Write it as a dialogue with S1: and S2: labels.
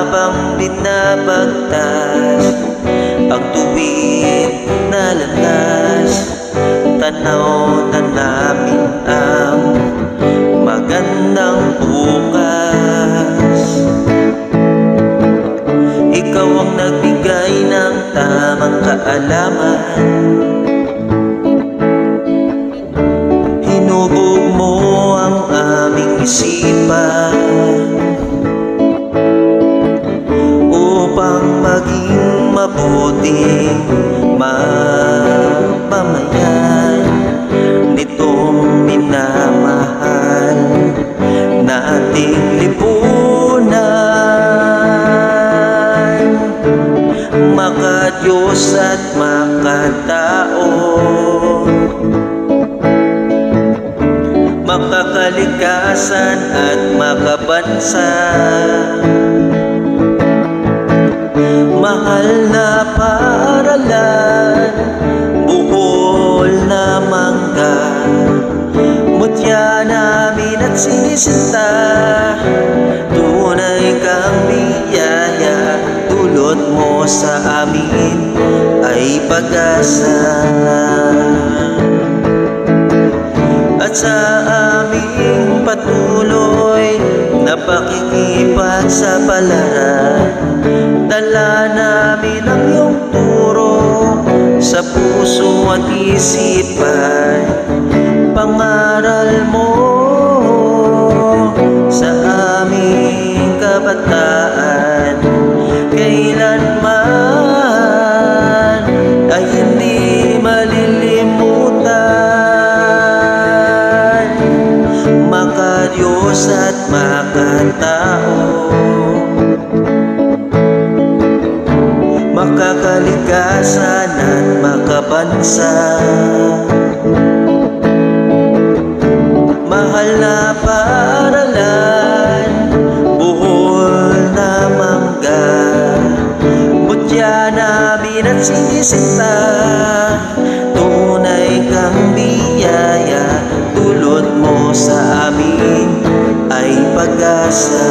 S1: habang binabagtas ang tuwid na landas. Tanaw na namin ang magandang bukas. Ikaw ang nagbigay ng tamang kaalaman. Hinubog mo ang aming isipan upang maging mabuting mamamayan nitong minamahal nating lipunan. Maka-Diyos at makatao, makakalikasan at makabansa. Mahal na paaralan, buhol na mangga, mutya namin at sinisinta. Tunay kang biyaya, dulot mo sa amin ay pag-asa. At sa aming patuloy na pakikipagsapalaran, dala namin ang iyong turo sa puso at isipan. Pangaral mo sa aming kabataan, kailanman ay hindi malilimutan. Maka-Diyos at makatao, makakalikasan at makabansa. Mahal na paaralan, buhol na mangga, mutya namin at sinisinta. Tunay kang biyaya, dulot mo sa amin ay pag-asa.